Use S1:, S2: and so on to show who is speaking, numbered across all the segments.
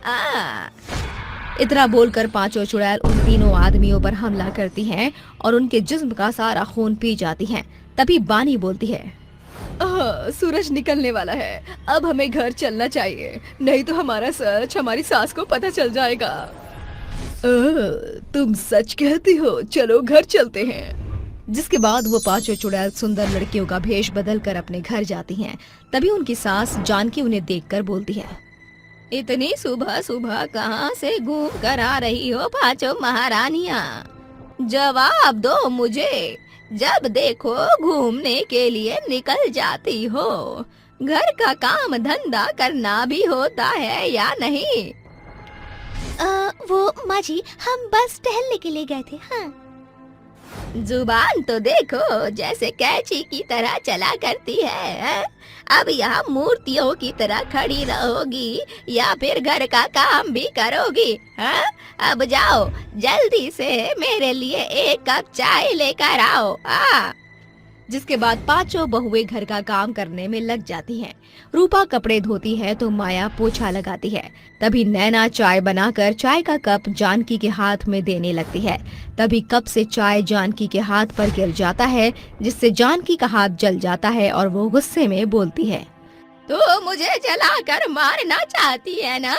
S1: आ। इतना बोलकर पांचों चुड़ैल उन तीनों आदमियों पर हमला करती हैं और उनके जिस्म का सारा खून पी जाती हैं। तभी बानी बोलती है, सूरज निकलने वाला है, अब हमें घर चलना चाहिए, नहीं तो हमारा सच हमारी सास को पता चल जाएगा। तुम सच कहती हो, चलो घर चलते हैं। जिसके बाद वो पांचों चुड़ैल सुंदर लड़कियों का भेष बदल कर अपने घर जाती हैं। तभी उनकी सास जानकी उन्हें देखकर बोलती है, इतनी सुबह सुबह कहाँ से घूम कर आ रही हो पांचों महारानियां? जवाब दो मुझे। जब देखो घूमने के लिए निकल जाती हो। घर का काम धंधा करना भी होता है या नहीं?
S2: वो माँ जी, हम बस टहलने के लिए गए थे। हाँ।
S1: जुबान तो देखो जैसे कैंची की तरह चला करती है। अब यहाँ मूर्तियों की तरह खड़ी रहोगी या फिर घर का काम भी करोगी? हाँ? अब जाओ जल्दी से मेरे लिए एक कप चाय लेकर आओ। जिसके बाद पांचों बहुएं घर का काम करने में लग जाती हैं। रूपा कपड़े धोती है तो माया पोछा लगाती है। तभी नैना चाय बनाकर चाय का कप जानकी के हाथ में देने लगती है। तभी कप से चाय जानकी के हाथ पर गिर जाता है, जिससे जानकी का हाथ जल जाता है और वो गुस्से में बोलती है, तो मुझे जलाकर मारना चाहती है ना?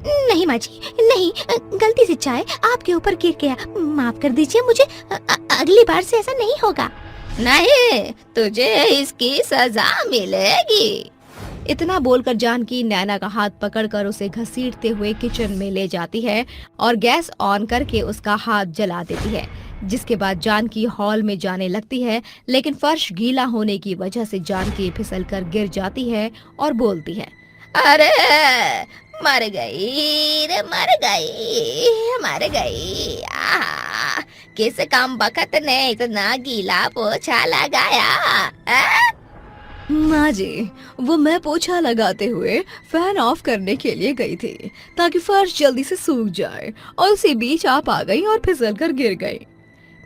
S2: नहीं माँ जी, नहीं, गलती से चाय आपके ऊपर गिर गया, माफ कर दीजिए मुझे। अगली बार से ऐसा नहीं होगा।
S1: नहीं, तुझे इसकी सजा मिलेगी। इतना बोलकर जानकी नैना का हाथ पकड़कर उसे घसीटते हुए किचन में ले जाती है और गैस ऑन करके उसका हाथ जला देती है। जिसके बाद जानकी हॉल में जाने लगती है, लेकिन फर्श गीला होने की वजह से जानकी फिसलकर गिर जाती है और बोलती है, अरे मर गई रे, मर गई। किस काम बखत ने इतना गीला पोछा लगाया? माँ जी, वो मैं पोछा लगाते हुए फैन ऑफ करने के लिए गई थी ताकि फर्श जल्दी से सूख जाए, और उसी बीच आप आ गई और फिसलकर गिर गई।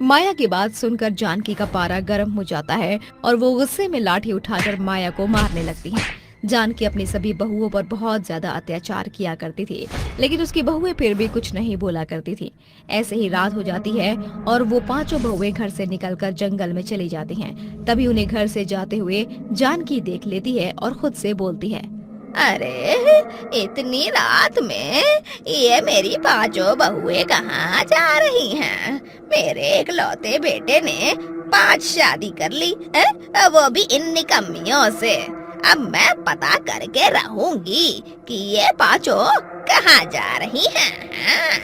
S1: माया की बात सुनकर जानकी का पारा गर्म हो जाता है और वो गुस्से में लाठी उठाकर माया को मारने लगती है। जानकी अपनी सभी बहुओं पर बहुत ज्यादा अत्याचार किया करती थी, लेकिन उसकी बहुएं फिर भी कुछ नहीं बोला करती थी। ऐसे ही रात हो जाती है और वो पांचों बहुएं घर से निकलकर जंगल में चली जाती हैं। तभी उन्हें घर से जाते हुए जानकी देख लेती है और खुद से बोलती है, अरे इतनी रात में ये मेरी पांचों बहुएं कहाँ जा रही हैं? मेरे इकलौते बेटे ने 5 शादी कर ली है? वो भी इन निकम्मियों से। अब मैं पता करके रहूंगी कि ये पांचों कहाँ जा रही हैं।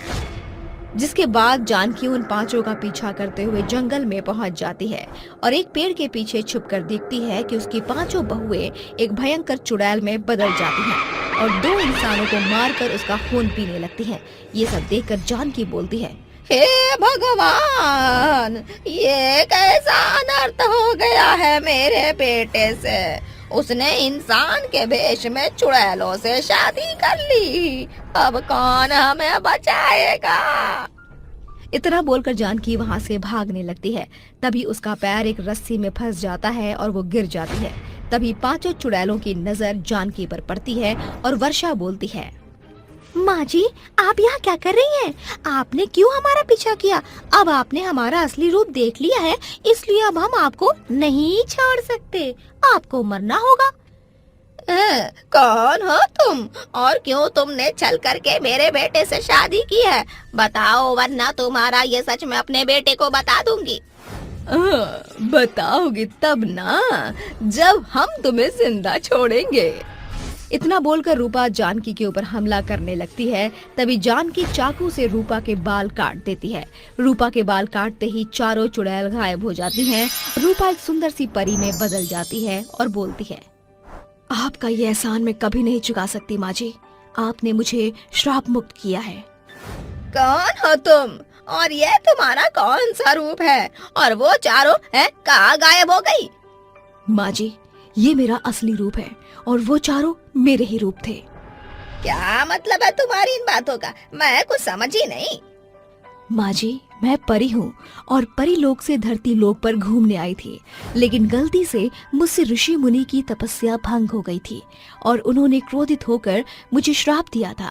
S1: जिसके बाद जानकी उन पांचों का पीछा करते हुए जंगल में पहुंच जाती है और एक पेड़ के पीछे छुपकर देखती है कि उसकी पांचों बहुएं एक भयंकर चुड़ैल में बदल जाती हैं और 2 इंसानों को मारकर उसका खून पीने लगती हैं। ये सब देखकर जानकी बोलती है, हे भगवान, ये कैसा अनर्थ हो गया है मेरे बेटे से। उसने इंसान के भेष में चुड़ैलों से शादी कर ली। अब कौन हमें बचाएगा? इतना बोलकर जानकी वहाँ से भागने लगती है। तभी उसका पैर एक रस्सी में फंस जाता है और वो गिर जाती है। तभी पांचों चुड़ैलों की नजर जानकी पर पड़ती है और वर्षा बोलती है,
S2: माँ जी, आप यहाँ क्या कर रही हैं? आपने क्यों हमारा पीछा किया? अब आपने हमारा असली रूप देख लिया है, इसलिए अब हम आपको नहीं छोड़ सकते। आपको मरना होगा।
S1: कौन हो तुम और क्यों तुमने छल करके मेरे बेटे से शादी की है? बताओ, वरना तुम्हारा ये सच मैं अपने बेटे को बता दूंगी। बताओगी तब ना, जब हम तुम्हें जिंदा छोड़ेंगे। इतना बोलकर रूपा जानकी के ऊपर हमला करने लगती है। तभी जानकी चाकू से रूपा के बाल काट देती है। रूपा के बाल काटते ही चारों चुड़ैल गायब हो जाती हैं। रूपा एक सुंदर सी परी में बदल जाती है और बोलती है, आपका ये एहसान मैं कभी नहीं चुका सकती माँ जी। आपने मुझे श्राप मुक्त किया है। कौन हो तुम और ये तुम्हारा कौन सा रूप है? और वो चारों है कहाँ गायब हो गई? माँ जी, ये मेरा असली रूप है और वो चारों मेरे ही रूप थे। क्या मतलब है तुम्हारी इन बातों का? मैं कुछ समझ ही नहीं। माँ जी, मैं परी हूँ और परी लोक से धरती लोक पर घूमने आई थी, लेकिन गलती से मुझसे ऋषि मुनि की तपस्या भंग हो गई थी और उन्होंने क्रोधित होकर मुझे श्राप दिया था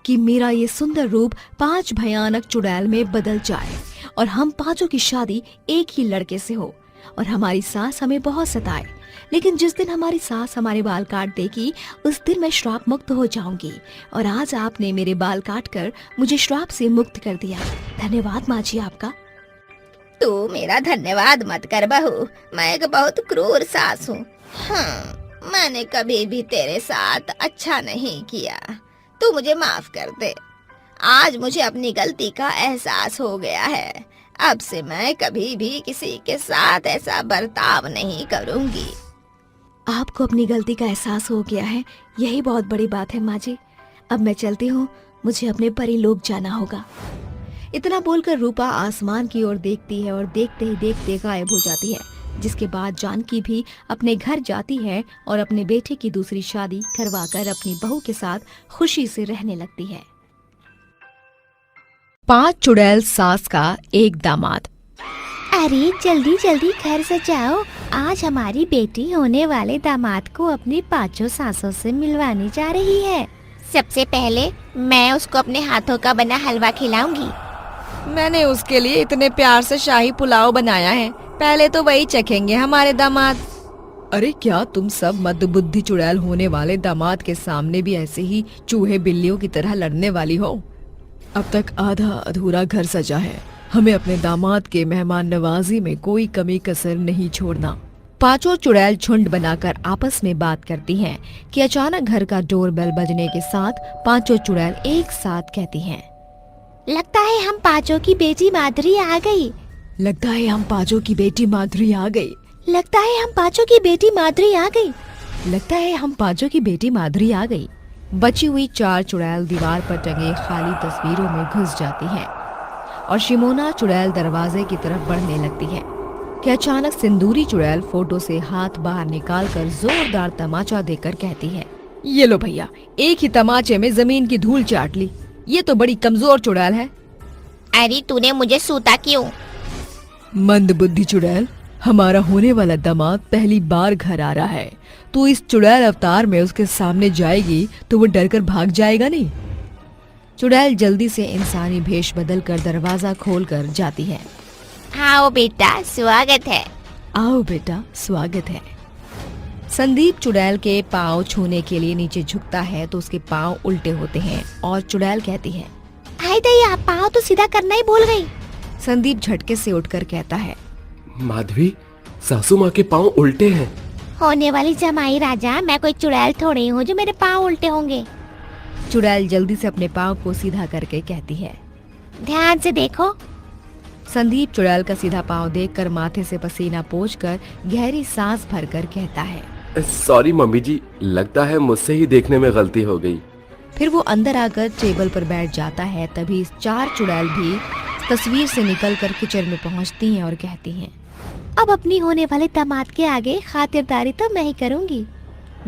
S1: कि मेरा ये सुंदर रूप 5 भयानक चुड़ैल में बदल जाए और हम 5 की शादी एक ही लड़के से हो और हमारी सास हमें बहुत सताए। लेकिन जिस दिन हमारी सास हमारे बाल काट देगी उस दिन मैं श्राप मुक्त हो जाऊंगी और आज आपने मेरे बाल काट कर मुझे श्राप से मुक्त कर दिया। धन्यवाद माँ जी आपका।
S2: तू मेरा धन्यवाद मत कर बहू, मैं एक बहुत क्रूर सास हूँ। हाँ, मैंने कभी भी तेरे साथ अच्छा नहीं किया, तू मुझे माफ कर दे। आज मुझे अपनी गलती का एहसास हो गया है, अब से मैं कभी भी किसी के साथ ऐसा बर्ताव नहीं करूंगी।
S1: आपको अपनी गलती का एहसास हो गया है, यही बहुत बड़ी बात है माँ जी। अब मैं चलती हूँ, मुझे अपने परी लोक जाना होगा। इतना बोलकर रूपा आसमान की ओर देखती है और देखते ही देखते गायब हो जाती है, जिसके बाद जानकी भी अपने घर जाती है और अपने बेटे की दूसरी शादी करवाकर अपनी बहू के साथ खुशी से रहने लगती है। 5 चुड़ैल सास का एक दामाद।
S2: अरे जल्दी जल्दी घर सजाओ, आज हमारी बेटी होने वाले दामाद को अपनी 5 सासों से मिलवाने जा रही है। सबसे पहले मैं उसको अपने हाथों का बना हलवा खिलाऊंगी।
S1: मैंने उसके लिए इतने प्यार से शाही पुलाव बनाया है, पहले तो वही चखेंगे हमारे दामाद। अरे क्या तुम सब मंदबुद्धि चुड़ैल होने वाले दामाद के सामने भी ऐसे ही चूहे बिल्लियों की तरह लड़ने वाली हो? अब तक आधा अधूरा घर सजा है, हमें अपने दामाद के मेहमान नवाजी में कोई कमी कसर नहीं छोड़ना। 5 चुड़ैल झुंड बनाकर आपस में बात करती हैं कि अचानक घर का डोरबेल बजने के साथ 5 चुड़ैल एक साथ कहती हैं,
S2: लगता है हम 5 की बेटी माधुरी आ गई।
S1: लगता है हम 5 की बेटी माधुरी आ गई।
S2: लगता है हम 5 की बेटी माधुरी आ गई।
S1: लगता है हम 5 की बेटी माधुरी आ गई। बची हुई 4 चुड़ैल दीवार पर टंगे खाली तस्वीरों में घुस जाती हैं और शिमोना चुड़ैल दरवाजे की तरफ बढ़ने लगती है कि अचानक सिंदूरी चुड़ैल फोटो से हाथ बाहर निकालकर जोरदार तमाचा देकर कहती है, ये लो भैया, एक ही तमाचे में जमीन की धूल चाट ली। ये तो बड़ी कमजोर चुड़ैल है।
S2: अरे तूने मुझे सूता क्यों?
S1: मंदबुद्धि चुड़ैल, हमारा होने वाला दामाद पहली बार घर आ रहा है, तो इस चुड़ैल अवतार में उसके सामने जाएगी तो वो डरकर भाग जाएगा नहीं। चुड़ैल जल्दी से इंसानी भेष बदलकर दरवाजा खोलकर जाती है।
S2: आओ बेटा, स्वागत है।
S1: आओ बेटा, स्वागत है। संदीप चुड़ैल के पाँव छूने के लिए नीचे झुकता है तो उसके पाँव उल्टे होते हैं और चुड़ैल कहती है,
S2: हाय दैया, पाँव तो सीधा करना ही भूल गई।
S1: संदीप झटके से उठकर कहता है,
S3: माधवी, सासू माँ के पाँव उल्टे हैं।
S2: होने वाली जमाई राजा, मैं कोई चुड़ैल थोड़ी हूँ जो मेरे पाँव उल्टे होंगे।
S1: चुड़ैल जल्दी से अपने पाँव को सीधा करके कहती है,
S2: ध्यान से देखो।
S1: संदीप चुड़ैल का सीधा पाँव देखकर माथे से पसीना पोंछकर गहरी सांस भरकर कहता है,
S3: सॉरी मम्मी जी, लगता है मुझसे ही देखने में गलती हो गई।
S1: फिर वो अंदर आकर टेबल पर बैठ जाता है। तभी 4 चुड़ैल भी तस्वीर से निकलकर किचन में पहुंचती हैं और कहती हैं,
S2: अब अपनी होने वाले दामाद के आगे खातिरदारी तो मैं ही करूँगी।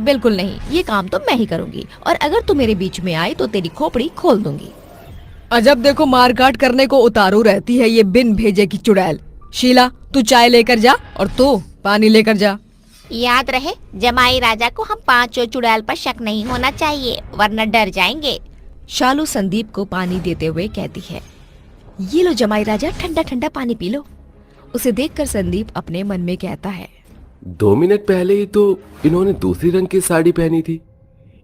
S1: बिल्कुल नहीं, ये काम तो मैं ही करूंगी और अगर तू मेरे बीच में आई तो तेरी खोपड़ी खोल दूंगी। अजब देखो, मारकाट करने को उतारू रहती है ये बिन भेजे की चुड़ैल। शीला, तू चाय लेकर जा और तू पानी लेकर जा।
S2: याद रहे, जमाई राजा को हम 5 चुड़ैल पर शक नहीं होना चाहिए, वरना डर जाएंगे।
S1: शालू संदीप को पानी देते हुए कहती है, ये लो जमाई राजा, ठंडा ठंडा पानी पी लो। उसे देखकर संदीप अपने मन में कहता है,
S3: 2 मिनट पहले ही तो इन्होंने दूसरी रंग की साड़ी पहनी थी,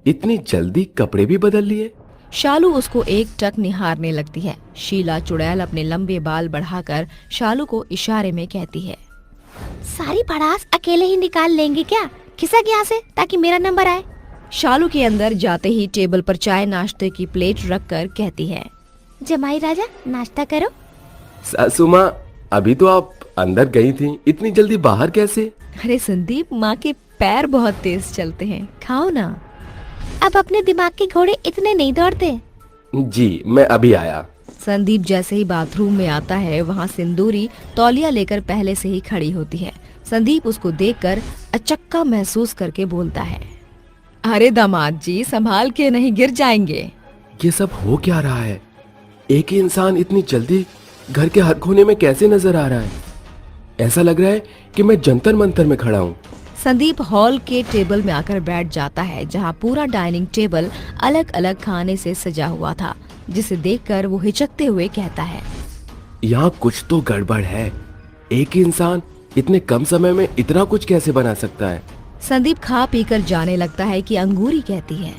S3: इतनी जल्दी कपड़े भी बदल लिए।
S1: शालू उसको एक टक निहारने लगती है। शीला चुड़ैल अपने लंबे बाल बढ़ाकर शालू को इशारे में कहती है,
S2: सारी भड़ास अकेले ही निकाल लेंगे क्या? खिसक यहाँ से ताकि मेरा नंबर आए।
S1: शालू के अंदर जाते ही टेबल पर चाय नाश्ते की प्लेट रखकर कहती है,
S2: जमाई राजा, नाश्ता करो।
S3: सासू माँ, अभी तो आप अंदर गई थी, इतनी जल्दी बाहर कैसे?
S1: अरे संदीप, माँ के पैर बहुत तेज चलते हैं, खाओ ना।
S2: अब अपने दिमाग के घोड़े इतने नहीं दौड़ते।
S3: जी, मैं अभी आया।
S1: संदीप जैसे ही बाथरूम में आता है, वहाँ सिंदूरी तौलिया लेकर पहले से ही खड़ी होती है। संदीप उसको देखकर अचक्का महसूस करके बोलता है, अरे दामाद जी, संभाल के, नहीं गिर जाएंगे।
S3: ये सब हो क्या रहा है? एक ही इंसान इतनी जल्दी घर के हर कोने में कैसे नजर आ रहा है। ऐसा लग रहा है कि मैं जंतर मंतर में खड़ा हूँ।
S1: संदीप हॉल के टेबल में आकर बैठ जाता है, जहाँ पूरा डाइनिंग टेबल अलग अलग खाने से सजा हुआ था, जिसे देखकर वो हिचकते हुए कहता है,
S3: यहाँ कुछ तो गड़बड़ है। एक ही इंसान इतने कम समय में इतना कुछ कैसे बना सकता है।
S1: संदीप खा पीकर जाने लगता है कि अंगूरी कहती है,